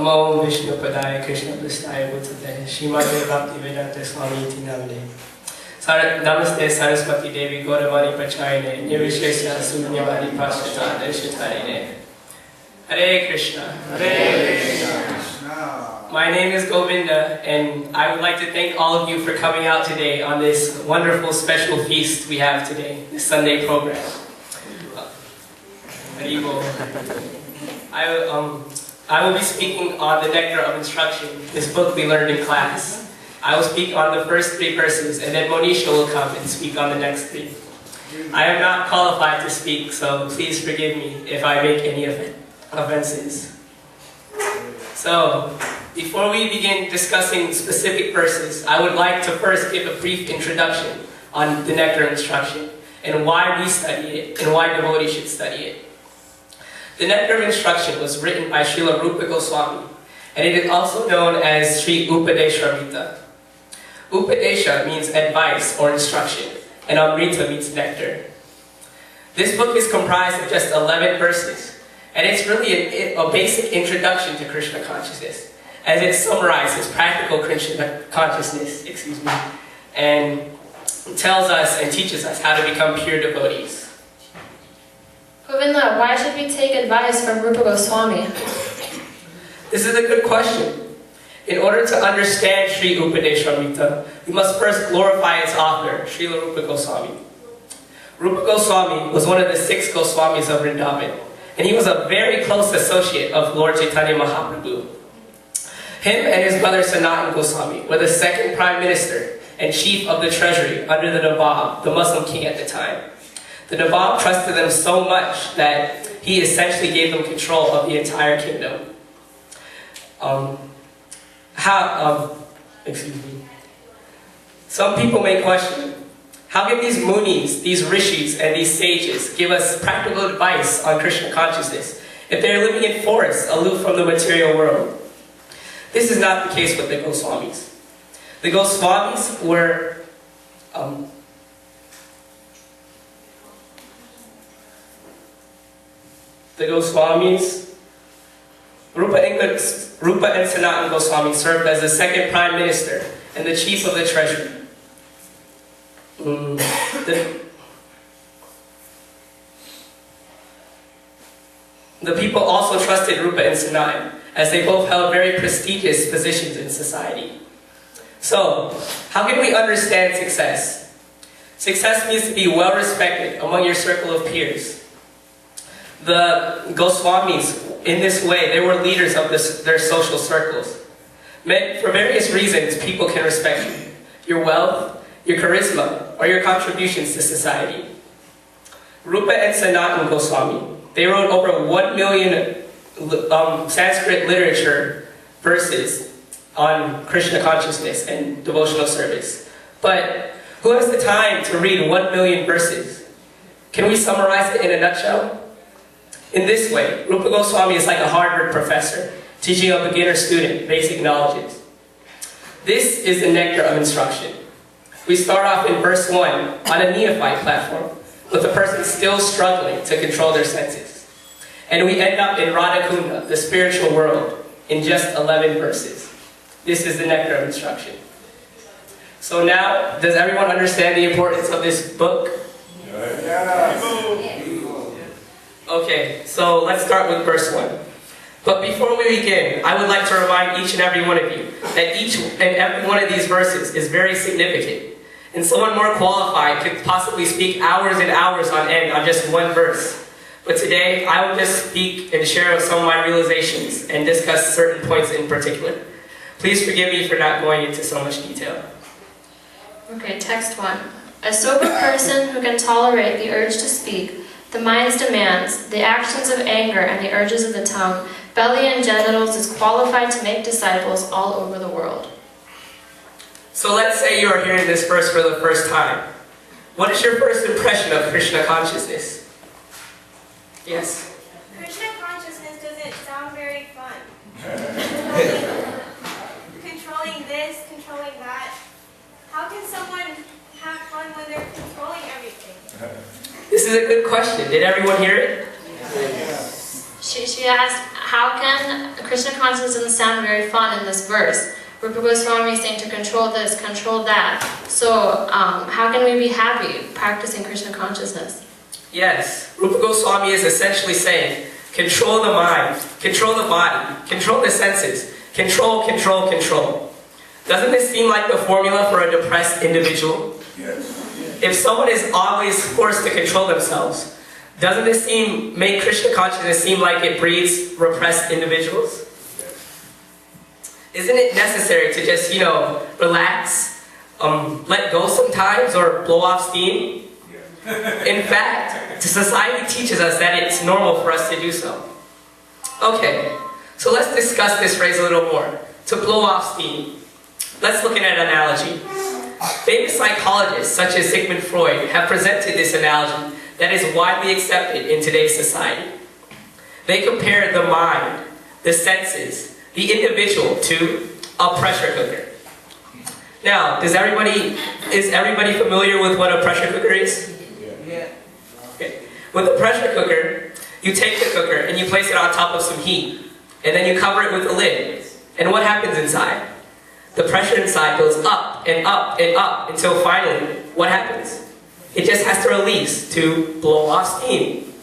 Namo Vishnu Padaya Krishna Prasthaya Bhuttate Shrimate Bhaktivedanta Swami Iti Namade Namaste Saraswati Devi Gauravani Prachayane Nirvishesha Sunyavadi Prasthata Deshatarine. Hare Krishna. Hare Krishna. My name is Govinda, and I would like to thank all of you for coming out today on this wonderful special feast we have today, this Sunday program. I will be speaking on the Nectar of Instruction, this book we learned in class. I will speak on the first 3 verses, and then Monisha will come and speak on the next 3. I am not qualified to speak, so please forgive me if I make any offenses. So, before we begin discussing specific verses, I would like to first give a brief introduction on the Nectar of Instruction, and why we study it, and why devotees should study it. The Nectar of Instruction was written by Srila Rupa Goswami, and it is also known as Sri Upadeshamrita. Upadesha means advice or instruction, and Amrita means nectar. This book is comprised of just 11 verses, and it's really a basic introduction to Krishna consciousness, as it summarizes practical Krishna consciousness, and tells us and teaches us how to become pure devotees. Govinda, why should we take advice from Rupa Goswami? This is a good question. In order to understand Sri Upadeshamrita, we must first glorify its author, Srila Rupa Goswami. Rupa Goswami was one of the 6 Goswamis of Vrindavan, and he was a very close associate of Lord Chaitanya Mahaprabhu. Him and his brother Sanatan Goswami were the 2nd Prime Minister and Chief of the Treasury under the Nawab, the Muslim king at the time. The Nawab trusted them so much that he essentially gave them control of the entire kingdom. Some people may question, how can these munis, these rishis, and these sages give us practical advice on Krishna consciousness if they're living in forests aloof from the material world? This is not the case with the Goswamis. The Goswamis were Rupa and Sanatan Goswami served as the 2nd Prime Minister and the Chief of the Treasury. The people also trusted Rupa and Sanatan, as they both held very prestigious positions in society. So, how can we understand success? Success means to be well respected among your circle of peers. The Goswamis, in this way, they were leaders of their social circles. For various reasons, people can respect you. Your wealth, your charisma, or your contributions to society. Rupa and Sanatan Goswami, they wrote over 1 million Sanskrit literature verses on Krishna consciousness and devotional service. But who has the time to read 1 million verses? Can we summarize it in a nutshell? In this way, Rupa Goswami is like a Harvard professor, teaching a beginner student basic knowledges. This is the Nectar of Instruction. We start off in verse 1 on a neophyte platform, with a person still struggling to control their senses. And we end up in Radhakunda, the spiritual world, in just 11 verses. This is the Nectar of Instruction. So now, does everyone understand the importance of this book? Yeah. Okay, so let's start with verse 1. But before we begin, I would like to remind each and every one of you that each and every one of these verses is very significant. And someone more qualified could possibly speak hours and hours on end on just one verse. But today, I will just speak and share some of my realizations and discuss certain points in particular. Please forgive me for not going into so much detail. Okay, text 1. A sober person who can tolerate the urge to speak, the mind's demands, the actions of anger, and the urges of the tongue, belly and genitals, is qualified to make disciples all over the world. So let's say you are hearing this verse for the first time. What is your first impression of Krishna consciousness? Yes? Krishna consciousness doesn't sound very fun. Controlling this, controlling that. How can someone have fun when they're controlling everything? This is a good question. Did everyone hear it? She asked, how can Krishna consciousness doesn't sound very fun in this verse? Rupa Goswami is saying to control this, control that. So how can we be happy practicing Krishna consciousness? Yes, Rupa Goswami is essentially saying, control the mind, control the body, control the senses, control, control, control. Doesn't this seem like the formula for a depressed individual? Yes. If someone is always forced to control themselves, doesn't this make Krishna consciousness seem like it breeds repressed individuals? Isn't it necessary to just, relax, let go sometimes, or blow off steam? In fact, society teaches us that it's normal for us to do so. Okay, so let's discuss this phrase a little more. To blow off steam. Let's look at an analogy. Famous psychologists such as Sigmund Freud have presented this analogy that is widely accepted in today's society. They compare the mind, the senses, the individual to a pressure cooker. Now, is everybody familiar with what a pressure cooker is? Yeah. Okay. With a pressure cooker, you take the cooker and you place it on top of some heat, and then you cover it with a lid. And what happens inside? The pressure inside goes up and up and up until finally, what happens? It just has to release to blow off steam.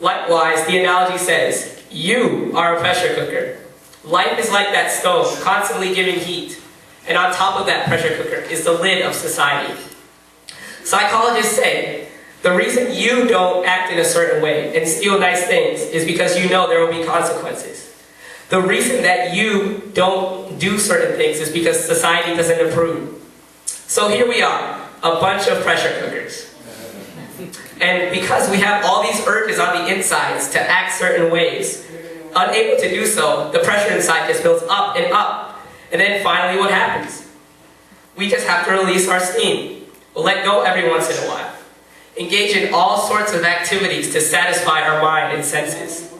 Likewise, the analogy says, you are a pressure cooker. Life is like that stove, constantly giving heat. And on top of that pressure cooker is the lid of society. Psychologists say, the reason you don't act in a certain way and steal nice things is because you know there will be consequences. The reason that you don't do certain things is because society doesn't approve. So here we are, a bunch of pressure cookers. And because we have all these urges on the insides to act certain ways, unable to do so, the pressure inside just builds up and up. And then finally what happens? We just have to release our steam. We'll let go every once in a while. Engage in all sorts of activities to satisfy our mind and senses.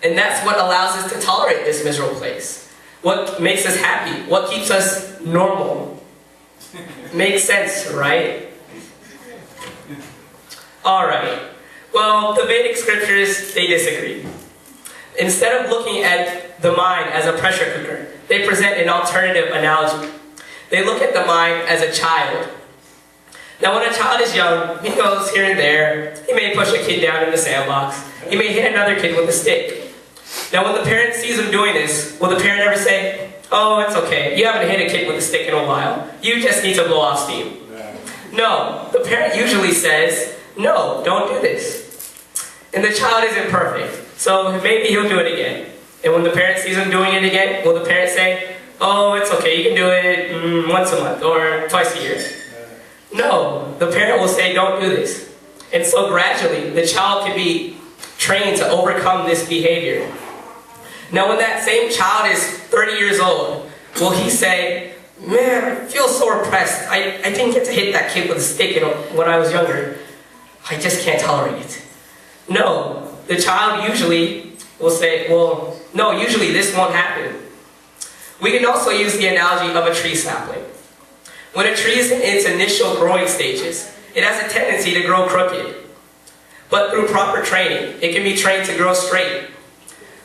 And that's what allows us to tolerate this miserable place. What makes us happy? What keeps us normal? Makes sense, right? Alright. Well, the Vedic scriptures, they disagree. Instead of looking at the mind as a pressure cooker, they present an alternative analogy. They look at the mind as a child. Now when a child is young, he goes here and there. He may push a kid down in the sandbox. He may hit another kid with a stick. Now when the parent sees him doing this, will the parent ever say, oh, it's okay, you haven't hit a kid with a stick in a while. You just need to blow off steam. No, the parent usually says, no, don't do this. And the child isn't perfect, so maybe he'll do it again. And when the parent sees him doing it again, will the parent say, oh, it's okay, you can do it once a month or twice a year? No, the parent will say, don't do this. And so gradually, the child can be trained to overcome this behavior. Now when that same child is 30 years old, will he say, man, I feel so repressed. I didn't get to hit that kid with a stick when I was younger. I just can't tolerate it. No, the child usually will say, well, no, usually this won't happen. We can also use the analogy of a tree sapling. When a tree is in its initial growing stages, it has a tendency to grow crooked. But through proper training, it can be trained to grow straight.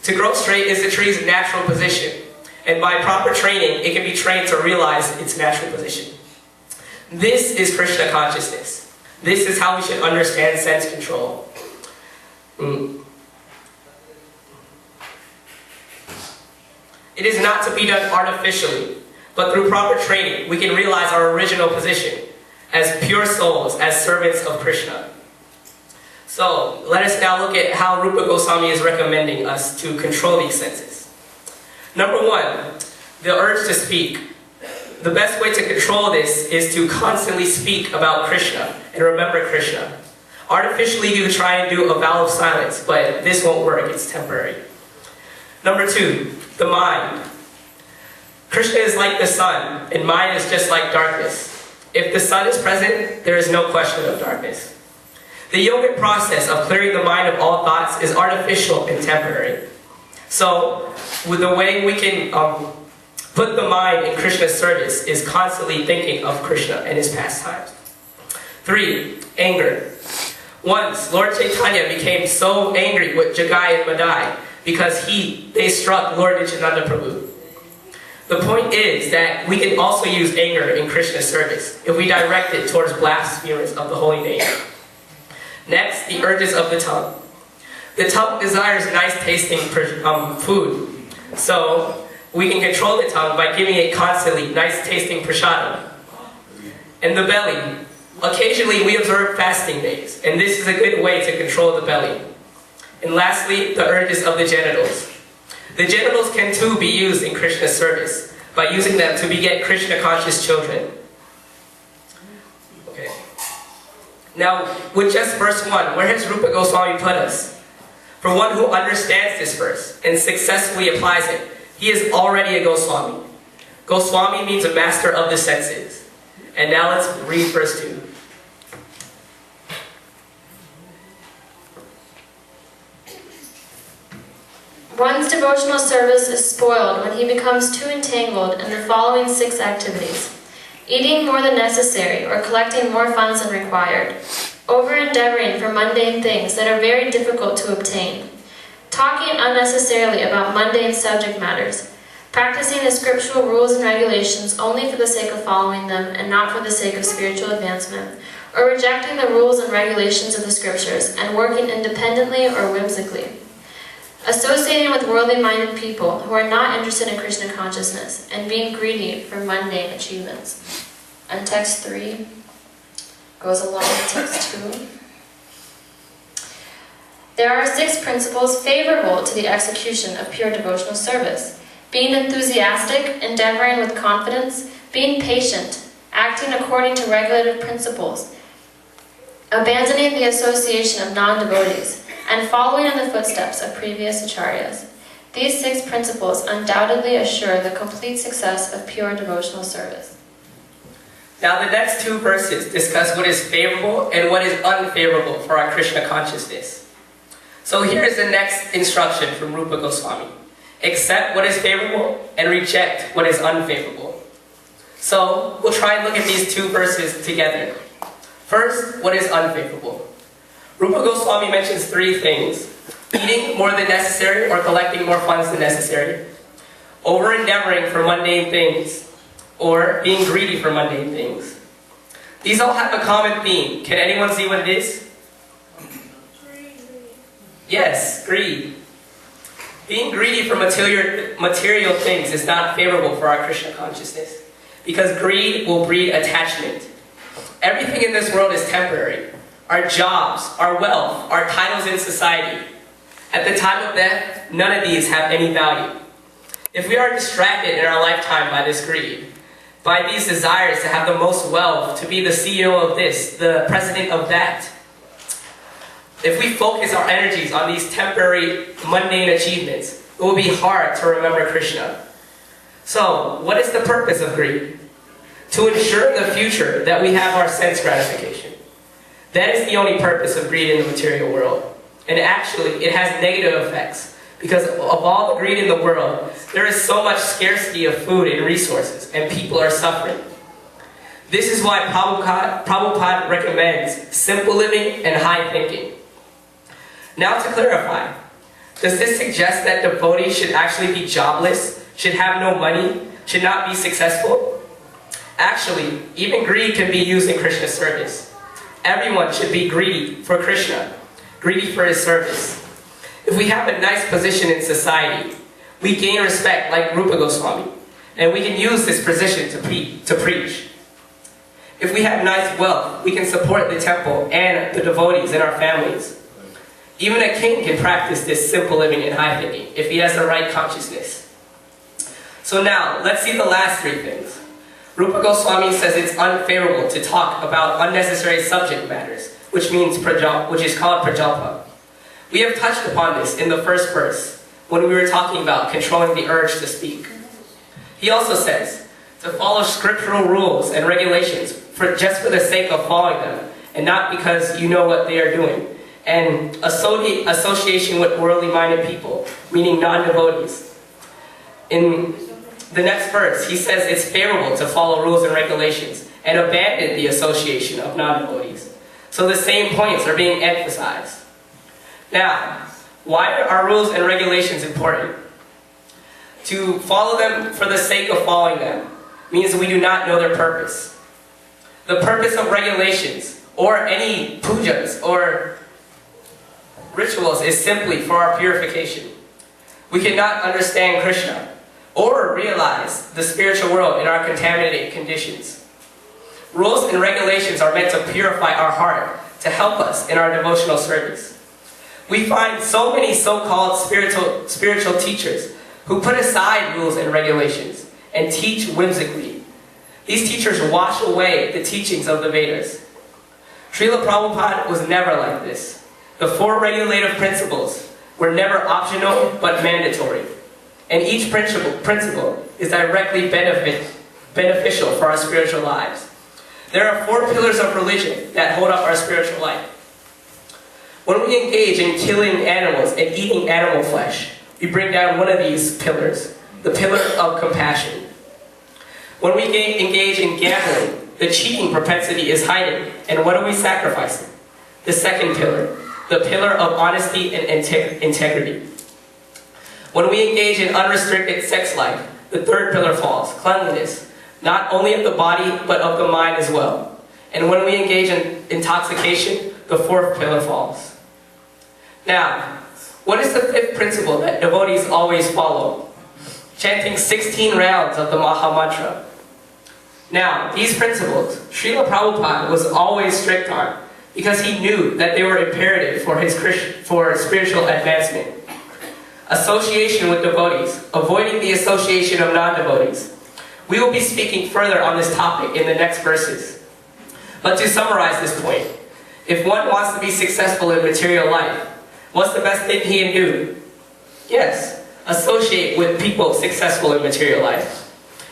To grow straight is the tree's natural position. And by proper training, it can be trained to realize its natural position. This is Krishna consciousness. This is how we should understand sense control. It is not to be done artificially, but through proper training, we can realize our original position as pure souls, as servants of Krishna. So, let us now look at how Rupa Goswami is recommending us to control these senses. Number one, the urge to speak. The best way to control this is to constantly speak about Krishna and remember Krishna. Artificially, you try and do a vow of silence, but this won't work, it's temporary. Number two, the mind. Krishna is like the sun, and mind is just like darkness. If the sun is present, there is no question of darkness. The yogic process of clearing the mind of all thoughts is artificial and temporary. So, with the way we can put the mind in Krishna's service is constantly thinking of Krishna and his pastimes. 3, anger. Once, Lord Chaitanya became so angry with Jagai and Madai because they struck Lord Nityananda Prabhu. The point is that we can also use anger in Krishna service if we direct it towards blasphemers of the holy name. Next, the urges of the tongue. The tongue desires nice tasting food, so we can control the tongue by giving it constantly nice tasting prasadam. And the belly. Occasionally we observe fasting days, and this is a good way to control the belly. And lastly, the urges of the genitals. The genitals can too be used in Krishna service by using them to beget Krishna conscious children. Okay. Now, with just verse 1, where has Rupa Goswami put us? For one who understands this verse and successfully applies it, he is already a Goswami. Goswami means a master of the senses. And now let's read verse 2. One's devotional service is spoiled when he becomes too entangled in the following 6 activities: eating more than necessary or collecting more funds than required, over-endeavoring for mundane things that are very difficult to obtain, talking unnecessarily about mundane subject matters, practicing the scriptural rules and regulations only for the sake of following them and not for the sake of spiritual advancement, or rejecting the rules and regulations of the scriptures and working independently or whimsically. Associating with worldly-minded people who are not interested in Krishna consciousness and being greedy for mundane achievements. And text 3 goes along with text 2. There are 6 principles favorable to the execution of pure devotional service: being enthusiastic, endeavoring with confidence, being patient, acting according to regulative principles, abandoning the association of non-devotees, and following in the footsteps of previous acharyas. These 6 principles undoubtedly assure the complete success of pure devotional service. Now the next 2 verses discuss what is favorable and what is unfavorable for our Krishna consciousness. So here is the next instruction from Rupa Goswami. Accept what is favorable and reject what is unfavorable. So we'll try and look at these 2 verses together. First, what is unfavorable? Rupa Goswami mentions 3 things: eating more than necessary or collecting more funds than necessary, over-endeavoring for mundane things, or being greedy for mundane things. These all have a common theme. Can anyone see what it is? Yes, greed. Being greedy for material things is not favorable for our Krishna consciousness, because greed will breed attachment. Everything in this world is temporary. Our jobs, our wealth, our titles in society. At the time of death, none of these have any value. If we are distracted in our lifetime by this greed, by these desires to have the most wealth, to be the CEO of this, the president of that, if we focus our energies on these temporary, mundane achievements, it will be hard to remember Krishna. So, what is the purpose of greed? To ensure in the future that we have our sense gratification. That is the only purpose of greed in the material world. And actually, it has negative effects. Because of all the greed in the world, there is so much scarcity of food and resources, and people are suffering. This is why Prabhupada recommends simple living and high thinking. Now to clarify, does this suggest that devotees should actually be jobless, should have no money, should not be successful? Actually, even greed can be used in Krishna service. Everyone should be greedy for Krishna, greedy for his service. If we have a nice position in society, we gain respect like Rupa Goswami, and we can use this position to preach. If we have nice wealth, we can support the temple and the devotees in our families. Even a king can practice this simple living and high thinking if he has the right consciousness. So now, let's see the last 3 things. Rupa Goswami says it's unfavorable to talk about unnecessary subject matters, which is called prajalpa. We have touched upon this in the first verse, when we were talking about controlling the urge to speak. He also says to follow scriptural rules and regulations just for the sake of following them, and not because you know what they are doing. And association with worldly-minded people, meaning non-devotees. In the next verse, he says it's favorable to follow rules and regulations and abandon the association of non-devotees. So the same points are being emphasized. Now, Why are rules and regulations important? To follow them for the sake of following them means we do not know their purpose. The purpose of regulations, or any pujas, or rituals, is simply for our purification. We cannot understand Krishna, or realize the spiritual world in our contaminated conditions. Rules and regulations are meant to purify our heart, to help us in our devotional service. We find so many so-called spiritual teachers who put aside rules and regulations and teach whimsically. These teachers wash away the teachings of the Vedas. Srila Prabhupada was never like this. The 4 regulative principles were never optional but mandatory. And each principle is directly beneficial for our spiritual lives. There are 4 pillars of religion that hold up our spiritual life. When we engage in killing animals and eating animal flesh, we bring down one of these pillars, the pillar of compassion. When we engage in gambling, the cheating propensity is heightened, and what are we sacrificing? The second pillar, the pillar of honesty and integrity. When we engage in unrestricted sex life, the third pillar falls, cleanliness, not only of the body, but of the mind as well. And when we engage in intoxication, the 4th pillar falls. Now, what is the 5th principle that devotees always follow? Chanting 16 rounds of the Maha Mantra. Now, these principles, Srila Prabhupada was always strict on, because he knew that they were imperative for spiritual advancement. Association with devotees, avoiding the association of non-devotees. We will be speaking further on this topic in the next verses. But to summarize this point, if one wants to be successful in material life, what's the best thing he can do? Yes, associate with people successful in material life.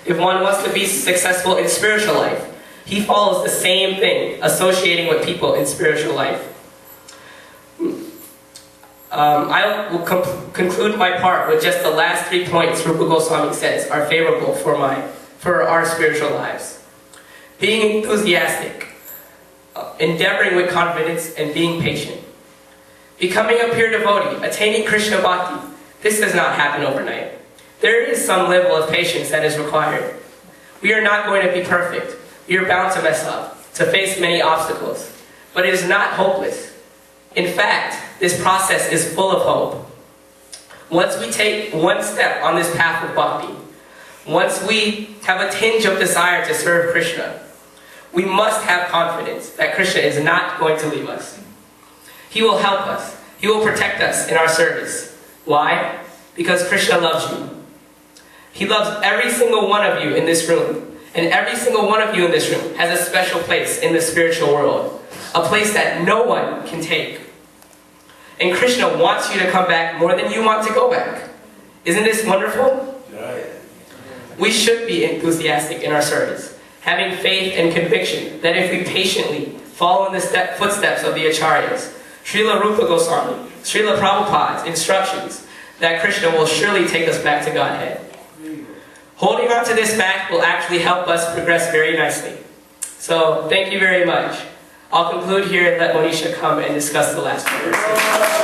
If one wants to be successful in spiritual life, he follows the same thing, associating with people in spiritual life. I will conclude my part with just the last 3 points Rupa Goswami says are favorable for our spiritual lives. Being enthusiastic, endeavoring with confidence, and being patient. Becoming a pure devotee, attaining Krishna Bhakti, this does not happen overnight. There is some level of patience that is required. We are not going to be perfect. We are bound to mess up, to face many obstacles. But it is not hopeless. In fact, this process is full of hope. Once we take one step on this path of bhakti, once we have a tinge of desire to serve Krishna, we must have confidence that Krishna is not going to leave us. He will help us. He will protect us in our service. Why? Because Krishna loves you. He loves every single one of you in this room. And every single one of you in this room has a special place in the spiritual world. A place that no one can take. And Krishna wants you to come back more than you want to go back. Isn't this wonderful? We should be enthusiastic in our service, having faith and conviction that if we patiently follow in the footsteps of the Acharyas, Srila Rupa Goswami, Srila Prabhupada's instructions, that Krishna will surely take us back to Godhead. Holding on to this fact will actually help us progress very nicely. So, thank you very much. I'll conclude here and let Monisha come and discuss the last verse.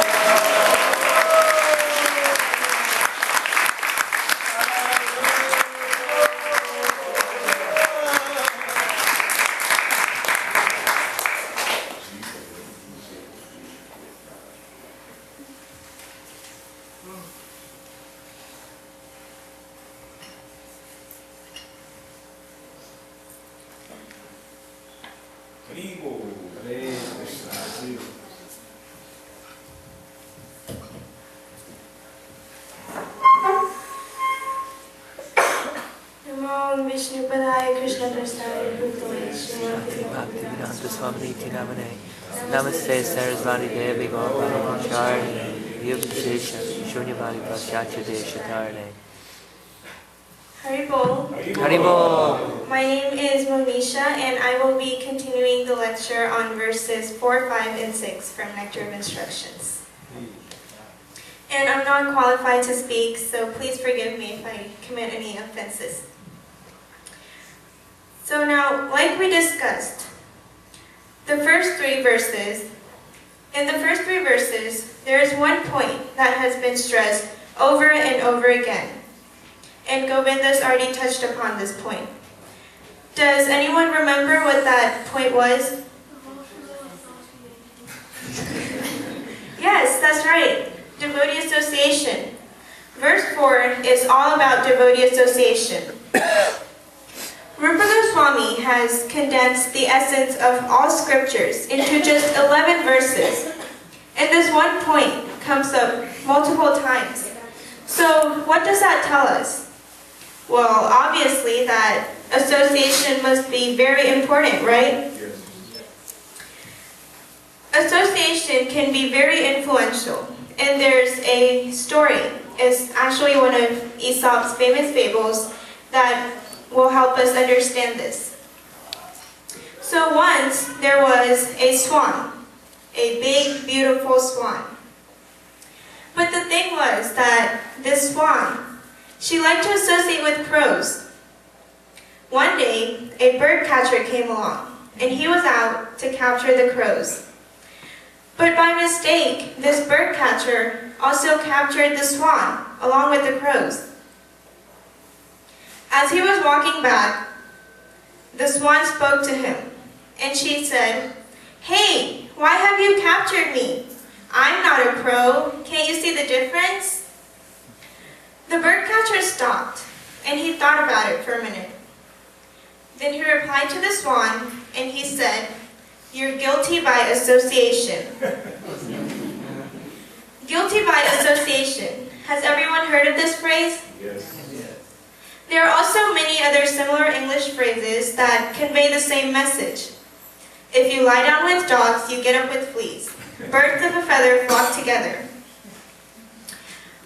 Namaste Sarasvati Devi Gopalini Charni Yugvishesha Shunyavali Paschatya Deshatarne. Haribol. Haribol. My name is Monisha, and I will be continuing the lecture on verses 4, 5, and 6 from Nectar of Instructions. And I'm not qualified to speak, so please forgive me if I commit any offenses. So now, like we discussed, the first 3 verses In the first 3 verses, there is one point that has been stressed over and over again. And Govinda's already touched upon this point. Does anyone remember what that point was? Yes, that's right. Devotee association. Verse 4 is all about devotee association. Rupa Goswami has condensed the essence of all scriptures into just 11 verses. And this one point comes up multiple times. So what does that tell us? Well, obviously that association must be very important, right? Yes. Association can be very influential. And there's a story. It's actually one of Aesop's famous fables that will help us understand this. So once there was a swan, a big, beautiful swan. But the thing was that this swan, she liked to associate with crows. One day, a bird catcher came along, and he was out to capture the crows. But by mistake, this bird catcher also captured the swan along with the crows. As he was walking back, the swan spoke to him, and she said, "Hey, why have you captured me? I'm not a crow. Can't you see the difference?" The bird catcher stopped, and he thought about it for a minute. Then he replied to the swan, and he said, "You're guilty by association." Guilty by association. Has everyone heard of this phrase? Yes. There are also many other similar English phrases that convey the same message. If you lie down with dogs, you get up with fleas. Birds of a feather flock together.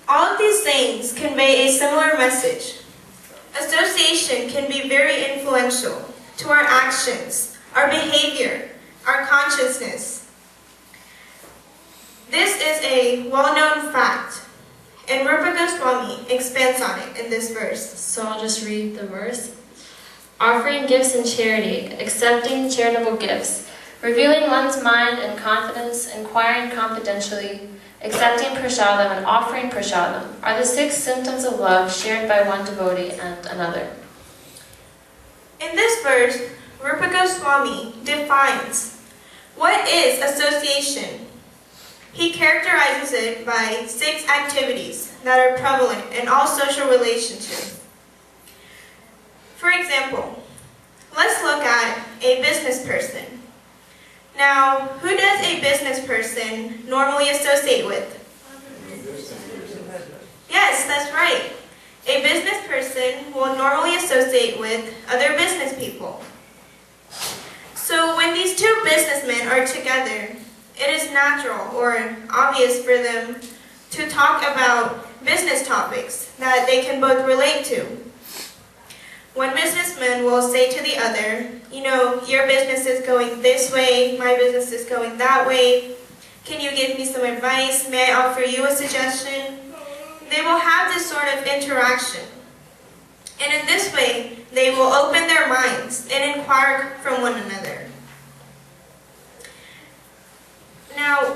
All of these sayings convey a similar message. Association can be very influential to our actions, our behavior, our consciousness. This is a well-known fact, and Rupa Goswami expands on it in this verse. So I'll just read the verse. Offering gifts in charity, accepting charitable gifts, revealing one's mind and confidence, inquiring confidentially, accepting prasadam and offering prasadam are the 6 symptoms of love shared by one devotee and another. In this verse, Rupa Goswami defines what is association. He characterizes it by 6 activities that are prevalent in all social relationships. For example, let's look at a business person. Now, who does a business person normally associate with? Yes, that's right. A business person will normally associate with other business people. So when these 2 businessmen are together, it is natural or obvious for them to talk about business topics that they can both relate to. One businessman will say to the other, "You know, your business is going this way, my business is going that way. Can you give me some advice? May I offer you a suggestion?" They will have this sort of interaction. And in this way, they will open their minds and inquire from one another. Now,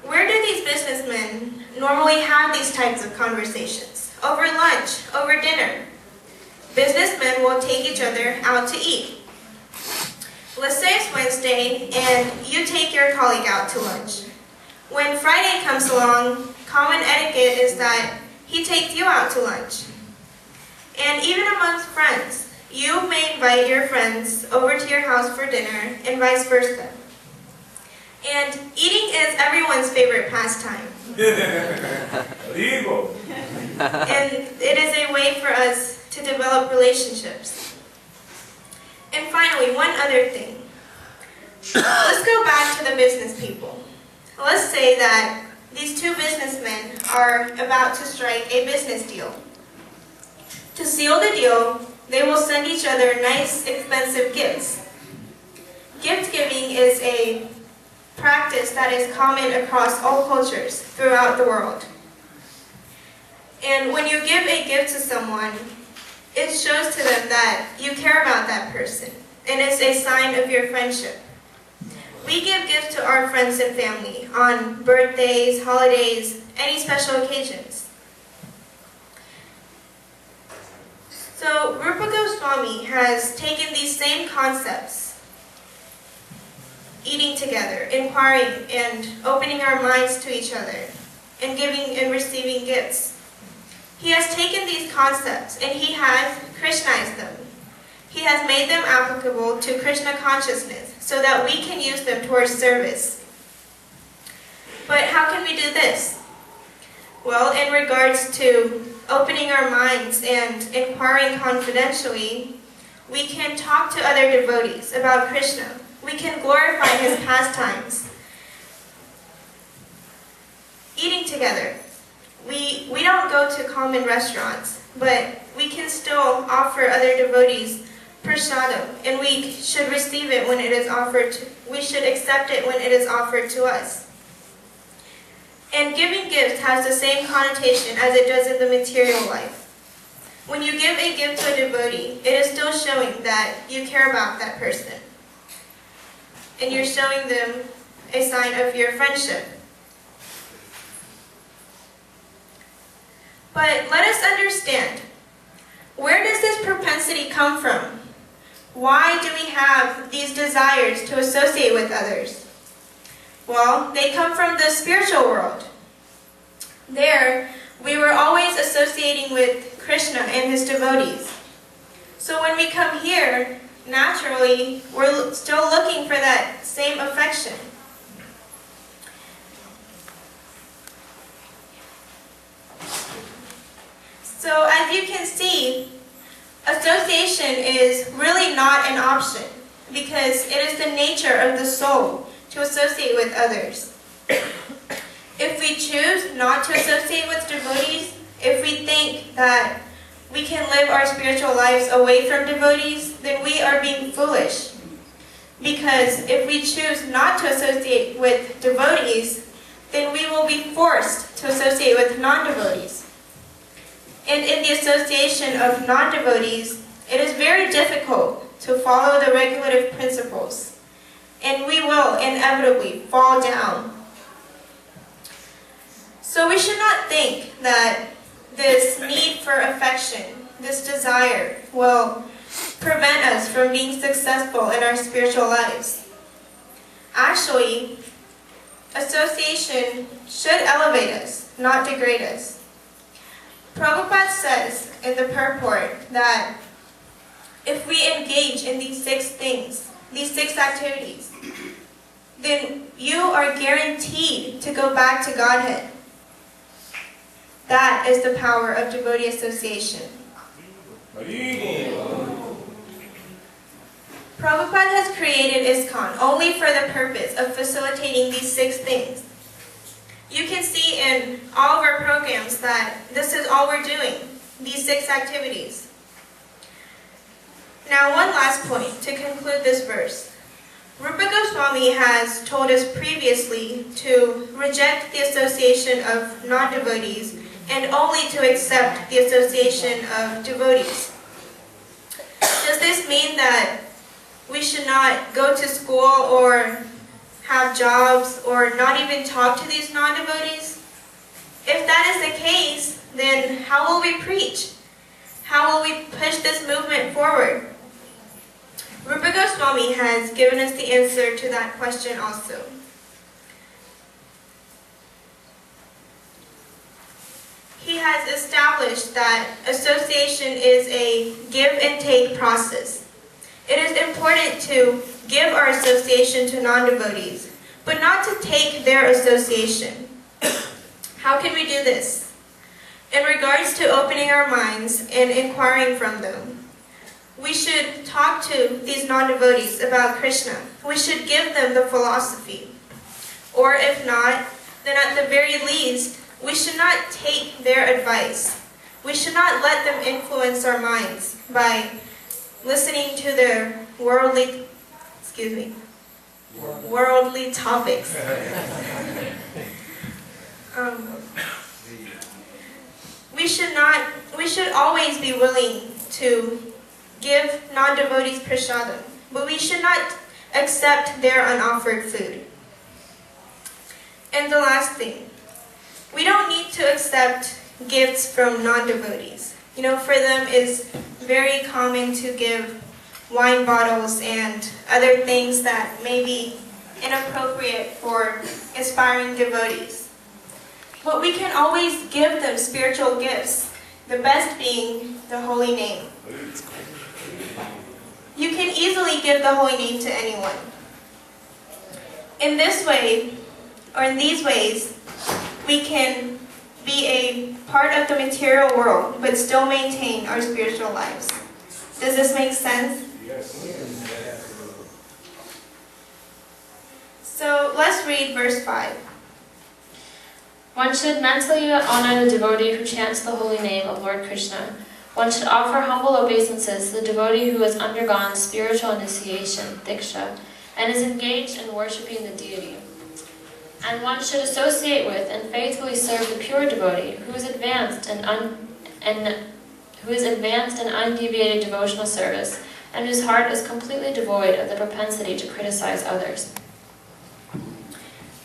where do these businessmen normally have these types of conversations? Over lunch, over dinner. Businessmen will take each other out to eat. Let's say it's Wednesday and you take your colleague out to lunch. When Friday comes along, common etiquette is that he takes you out to lunch. And even amongst friends, you may invite your friends over to your house for dinner and vice versa. And eating is everyone's favorite pastime. Legal. And it is a way for us to develop relationships. And finally, one other thing. Let's go back to the business people. Let's say that these 2 businessmen are about to strike a business deal. To seal the deal, they will send each other nice, expensive gifts. Gift giving is a practice that is common across all cultures throughout the world. And when you give a gift to someone, it shows to them that you care about that person, and it's a sign of your friendship. We give gifts to our friends and family on birthdays, holidays, any special occasions. So Rupa Goswami has taken these same concepts, eating together, inquiring, and opening our minds to each other, and giving and receiving gifts. He has taken these concepts and he has Krishnized them. He has made them applicable to Krishna consciousness so that we can use them towards service. But how can we do this? Well, in regards to opening our minds and inquiring confidentially, we can talk to other devotees about Krishna. We can glorify his pastimes. Eating together. We don't go to common restaurants, but we can still offer other devotees prasadam, and we should receive it when it is offered. We should accept it when it is offered to us. And giving gifts has the same connotation as it does in the material life. When you give a gift to a devotee, it is still showing that you care about that person. And you're showing them a sign of your friendship. But let us understand, where does this propensity come from? Why do we have these desires to associate with others? Well, they come from the spiritual world. There, we were always associating with Krishna and his devotees. So when we come here, naturally, we're still looking for that same affection. So as you can see, association is really not an option because it is the nature of the soul to associate with others. If we choose not to associate with devotees, if we think that we can live our spiritual lives away from devotees, then we are being foolish. Because if we choose not to associate with devotees, then we will be forced to associate with non-devotees. And in the association of non-devotees, it is very difficult to follow the regulative principles, and we will inevitably fall down. So we should not think that this need for affection, this desire, will prevent us from being successful in our spiritual lives. Actually, association should elevate us, not degrade us. Prabhupada says in the purport that if we engage in these 6 things, these 6 activities, then you are guaranteed to go back to Godhead. That is the power of devotee association. Prabhupada has created ISKCON only for the purpose of facilitating these 6 things. You can see in all of our programs that this is all we're doing, these 6 activities. Now, one last point to conclude this verse. Rupa Goswami has told us previously to reject the association of non-devotees and only to accept the association of devotees. Does this mean that we should not go to school or have jobs or not even talk to these non-devotees? If that is the case, then how will we preach? How will we push this movement forward? Rupa Goswami has given us the answer to that question also. He has established that association is a give and take process. It is important to give our association to non-devotees, but not to take their association. How can we do this? In regards to opening our minds and inquiring from them, we should talk to these non-devotees about Krishna. We should give them the philosophy. Or if not, then at the very least, we should not take their advice. We should not let them influence our minds by listening to their worldly topics. We should always be willing to give non-devotees prasadam, but we should not accept their unoffered food. And the last thing, we don't need to accept gifts from non-devotees. You know, for them it's very common to give wine bottles and other things that may be inappropriate for aspiring devotees. But we can always give them spiritual gifts, the best being the holy name. You can easily give the holy name to anyone. In this way, or in these ways, we can be a part of the material world, but still maintain our spiritual lives. Does this make sense? Yes. So let's read verse 5. One should mentally honor the devotee who chants the holy name of Lord Krishna. One should offer humble obeisances to the devotee who has undergone spiritual initiation, diksha, and is engaged in worshipping the deity. And one should associate with and faithfully serve the pure devotee who is advanced in undeviated devotional service, and whose heart is completely devoid of the propensity to criticize others.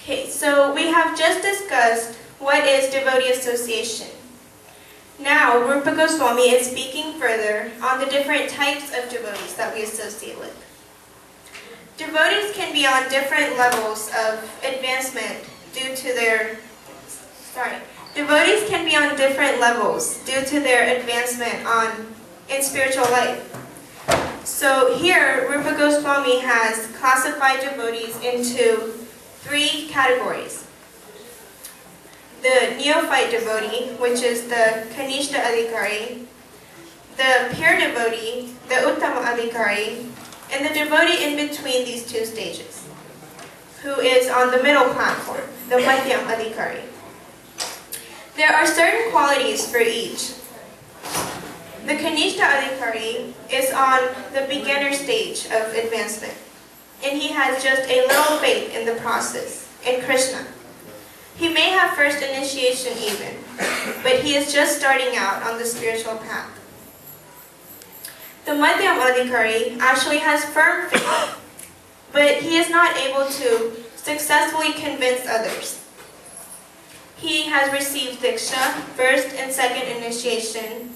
Okay, so we have just discussed what is devotee association. Now, Rupa Goswami is speaking further on the different types of devotees that we associate with. Devotees can be on different levels of advancement due to their, devotees can be on different levels due to their advancement in spiritual life. So here, Rupa Goswami has classified devotees into 3 categories. The neophyte devotee, which is the Kanishta Adhikari, the pure devotee, the Uttama Adhikari, and the devotee in between these 2 stages, who is on the middle platform, the Madhyam Adhikari. There are certain qualities for each. The Kanishta Adhikari is on the beginner stage of advancement, and he has just a little faith in the process, in Krishna. He may have first initiation even, but he is just starting out on the spiritual path. The Madhyam Adhikari actually has firm faith, but he is not able to successfully convince others. He has received diksha, first and second initiation,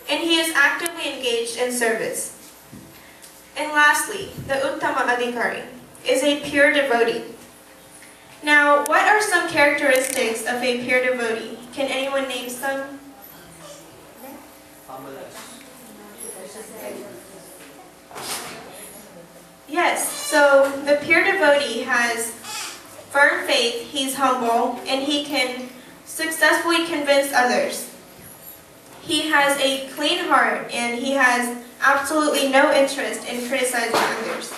and he is actively engaged in service. And lastly, the Uttama Adhikari is a pure devotee. Now, what are some characteristics of a pure devotee? Can anyone name some? Yes, so the pure devotee has firm faith, he's humble, and he can successfully convince others. He has a clean heart, and he has absolutely no interest in criticizing others.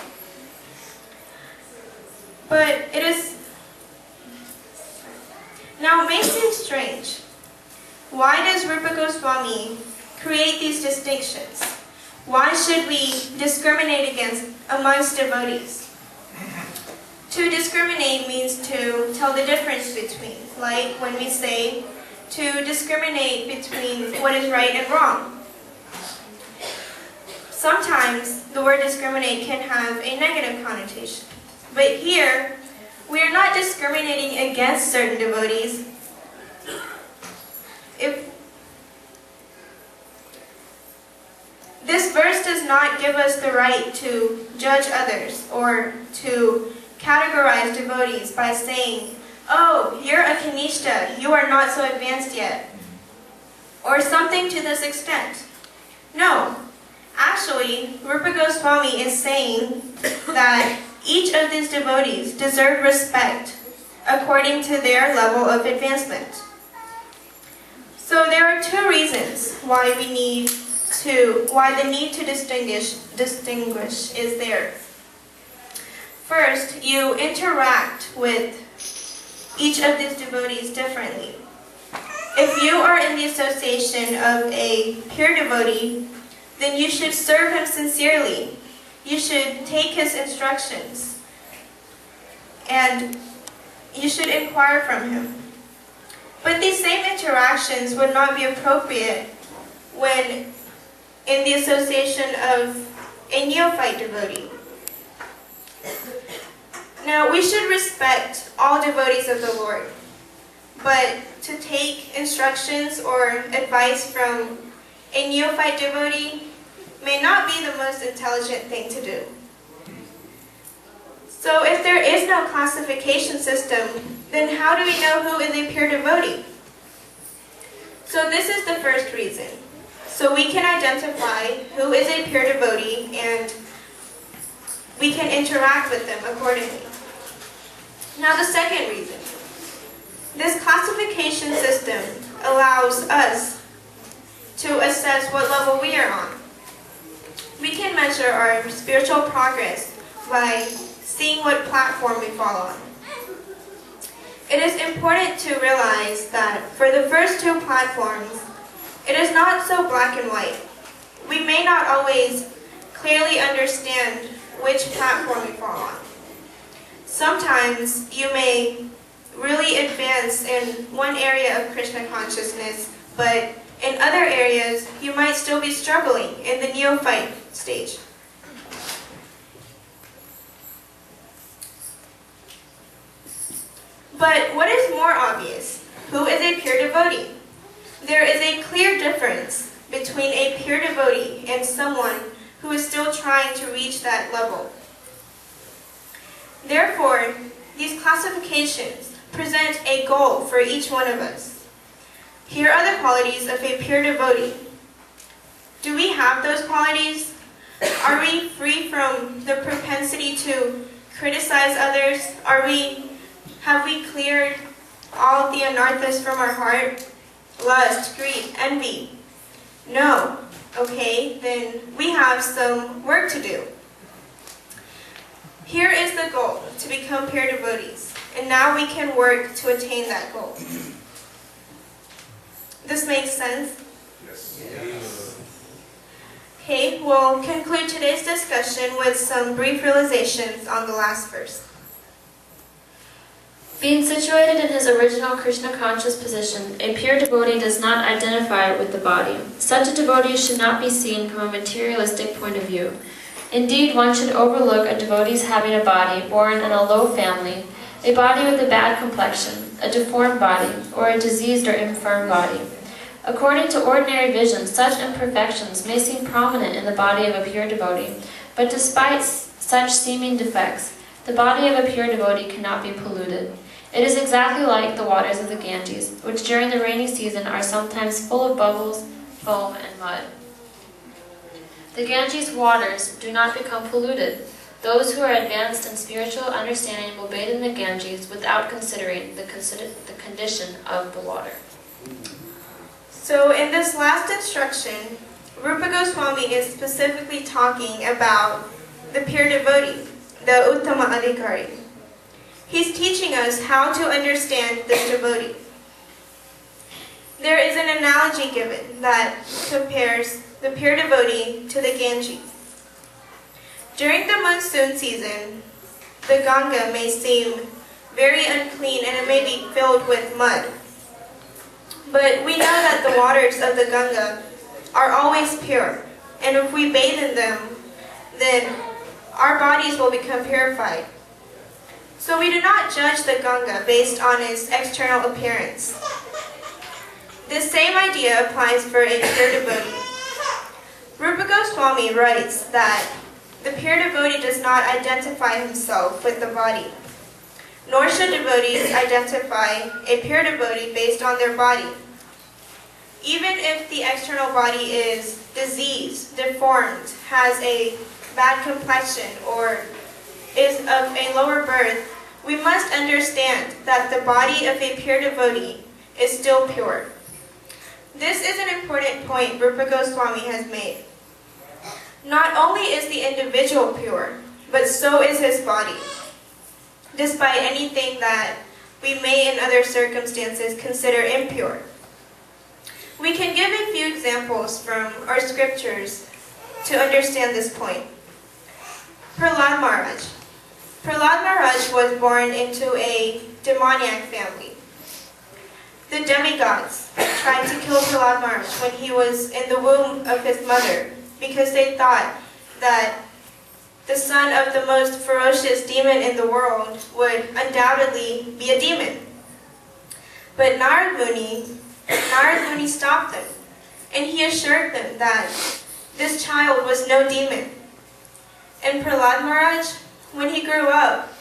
But now it may seem strange. Why does Rupa Goswami create these distinctions? Why should we discriminate amongst devotees? To discriminate means to tell the difference between, like when we say to discriminate between what is right and wrong. Sometimes the word discriminate can have a negative connotation, but here we are not discriminating against certain devotees. This verse does not give us the right to judge others or to categorize devotees by saying, oh, you're a Kanishta, you are not so advanced yet, or something to this extent. No, actually, Rupa Goswami is saying that each of these devotees deserve respect according to their level of advancement. So there are 2 reasons why the need to distinguish is there. First, you interact with each of these devotees differently. If you are in the association of a pure devotee, then you should serve him sincerely. You should take his instructions, and you should inquire from him. But these same interactions would not be appropriate when in the association of a neophyte devotee. Now, we should respect all devotees of the Lord, but to take instructions or advice from a neophyte devotee may not be the most intelligent thing to do. So if there is no classification system, then how do we know who is a pure devotee? So this is the first reason. So we can identify who is a pure devotee and we can interact with them accordingly. Now the second reason. This classification system allows us to assess what level we are on. We can measure our spiritual progress by seeing what platform we fall on. It is important to realize that for the first two platforms, it is not so black and white. We may not always clearly understand which platform we fall on. Sometimes you may really advance in one area of Krishna consciousness, but in other areas you might still be struggling in the neophyte stage. But what is more obvious? Who is a pure devotee? There is a clear difference between a pure devotee and someone who is still trying to reach that level. Therefore, these classifications present a goal for each one of us. Here are the qualities of a pure devotee. Do we have those qualities? Are we free from the propensity to criticize others? Have we cleared all the anarthas from our heart? Lust, greed, envy? No. Okay, then we have some work to do. Here is the goal, to become pure devotees. And now we can work to attain that goal. This makes sense? Yes. Okay, we'll conclude today's discussion with some brief realizations on the last verse. Being situated in his original Krishna-conscious position, a pure devotee does not identify with the body. Such a devotee should not be seen from a materialistic point of view. Indeed, one should overlook a devotee's having a body born in a low family, a body with a bad complexion, a deformed body, or a diseased or infirm body. According to ordinary vision, such imperfections may seem prominent in the body of a pure devotee, but despite such seeming defects, the body of a pure devotee cannot be polluted. It is exactly like the waters of the Ganges, which during the rainy season are sometimes full of bubbles, foam, and mud. The Ganges waters do not become polluted. Those who are advanced in spiritual understanding will bathe in the Ganges without considering the condition of the water. So in this last instruction, Rupa Goswami is specifically talking about the pure devotee, the Uttama Adhikari. He's teaching us how to understand this devotee. There is an analogy given that compares the pure devotee to the Ganges. During the monsoon season, the Ganga may seem very unclean and it may be filled with mud. But we know that the waters of the Ganga are always pure, and if we bathe in them, then our bodies will become purified. So we do not judge the Ganga based on its external appearance. This same idea applies for a pure devotee. Rupa Goswami writes that the pure devotee does not identify himself with the body, nor should devotees identify a pure devotee based on their body. Even if the external body is diseased, deformed, has a bad complexion, or is of a lower birth, we must understand that the body of a pure devotee is still pure. This is an important point Rupa Goswami has made. Not only is the individual pure, but so is his body, despite anything that we may in other circumstances consider impure. We can give a few examples from our scriptures to understand this point. Prahlad Maharaj. Prahlad Maharaj was born into a demoniac family. The demigods tried to kill Prahlad Maharaj when he was in the womb of his mother because they thought that the son of the most ferocious demon in the world, would undoubtedly be a demon. But Narad Muni stopped them, and he assured them that this child was no demon. And Prahlad Maharaj, when he grew up,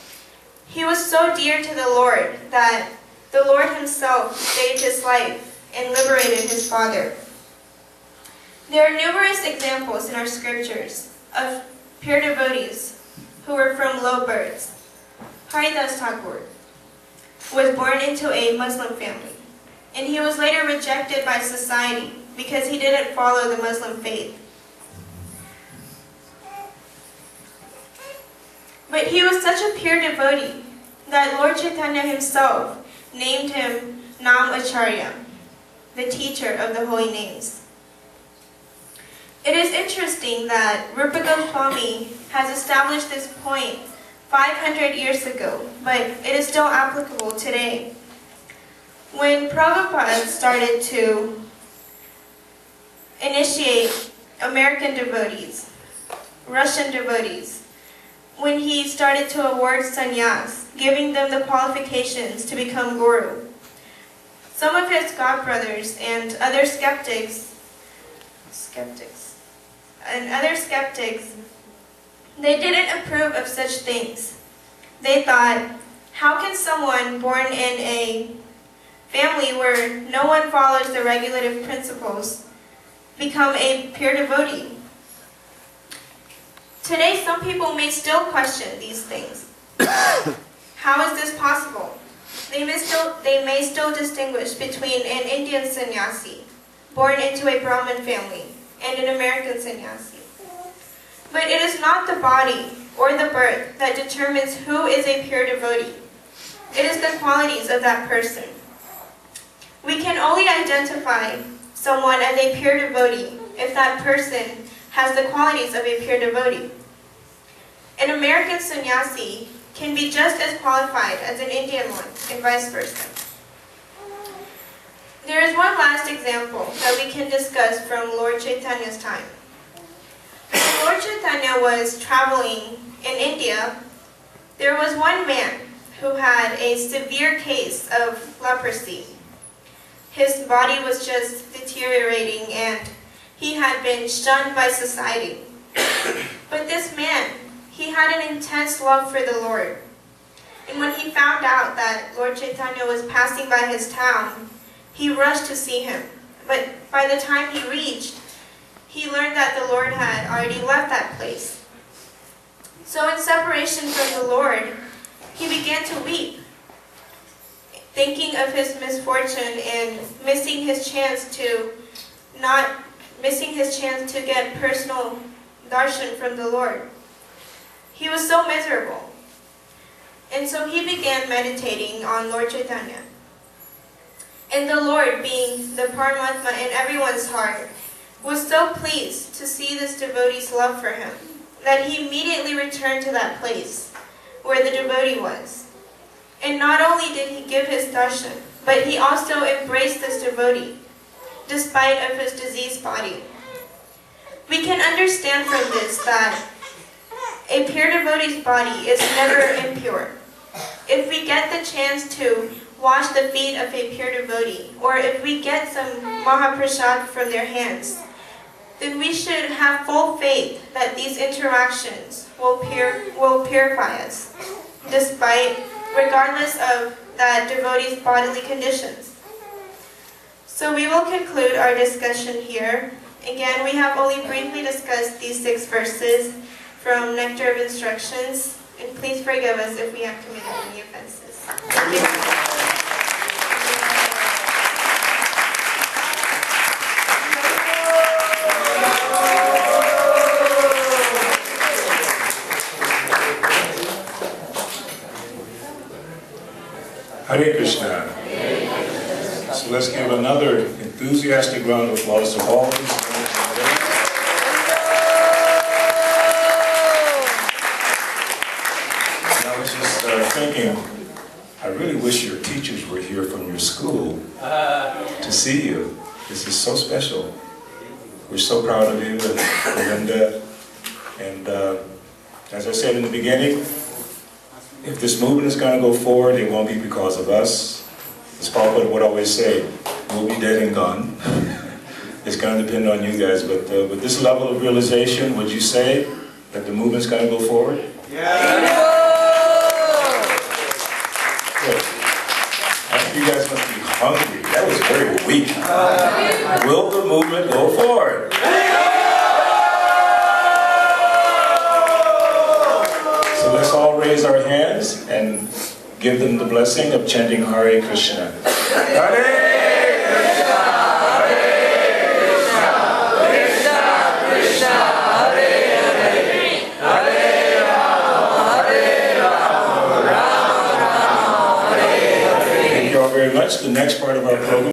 he was so dear to the Lord that the Lord himself saved his life and liberated his father. There are numerous examples in our scriptures of pure devotees who were from low births. Haridas Thakur was born into a Muslim family, and he was later rejected by society because he didn't follow the Muslim faith. But he was such a pure devotee that Lord Chaitanya himself named him Nam Acharya, the teacher of the holy names. It is interesting that Rupa Goswami has established this point 500 years ago, but it is still applicable today. When Prabhupada started to initiate American devotees, Russian devotees, when he started to award sannyas, giving them the qualifications to become guru, some of his godbrothers and other skeptics, they didn't approve of such things. They thought, how can someone born in a family where no one follows the regulative principles become a pure devotee? Today, some people may still question these things. How is this possible? They may still distinguish between an Indian sannyasi born into a Brahmin family and an American sannyasi. But it is not the body or the birth that determines who is a pure devotee. It is the qualities of that person. We can only identify someone as a pure devotee if that person has the qualities of a pure devotee. An American sannyasi can be just as qualified as an Indian one, and vice versa. There is one last example that we can discuss from Lord Chaitanya's time. When Lord Chaitanya was traveling in India, there was one man who had a severe case of leprosy. His body was just deteriorating and he had been shunned by society. But this man, he had an intense love for the Lord. And when he found out that Lord Chaitanya was passing by his town, he rushed to see him. But by the time he reached, he learned that the Lord had already left that place. So in separation from the Lord, he began to weep, thinking of his misfortune and missing his chance to get personal darshan from the Lord. He was so miserable. And so he began meditating on Lord Chaitanya. And the Lord, being the Paramatma in everyone's heart, was so pleased to see this devotee's love for him that he immediately returned to that place where the devotee was. And not only did he give his darshan, but he also embraced this devotee, despite of his diseased body. We can understand from this that a pure devotee's body is never impure. If we get the chance to wash the feet of a pure devotee, or if we get some Mahaprasad from their hands, then we should have full faith that these interactions will purify us, regardless of that devotee's bodily conditions. So we will conclude our discussion here. Again, we have only briefly discussed these 6 verses from Nectar of Instructions, and please forgive us if we have committed any offenses. Thank you. Hare Krishna. So let's give another enthusiastic round of applause to all these men. I was just thinking, I really wish your teachers were here from your school to see you. This is so special. We're so proud of you and Govinda. And As I said in the beginning, if this movement is going to go forward, it won't be because of us. As Papa would always say, we'll be dead and gone. It's going to depend on you guys, but with this level of realization, would you say that the movement's going to go forward? Yeah. Good. I think you guys must be hungry. That was very weak. Will the movement go forward? So let's all raise our hands and give them the blessing of chanting Hare Krishna. Hare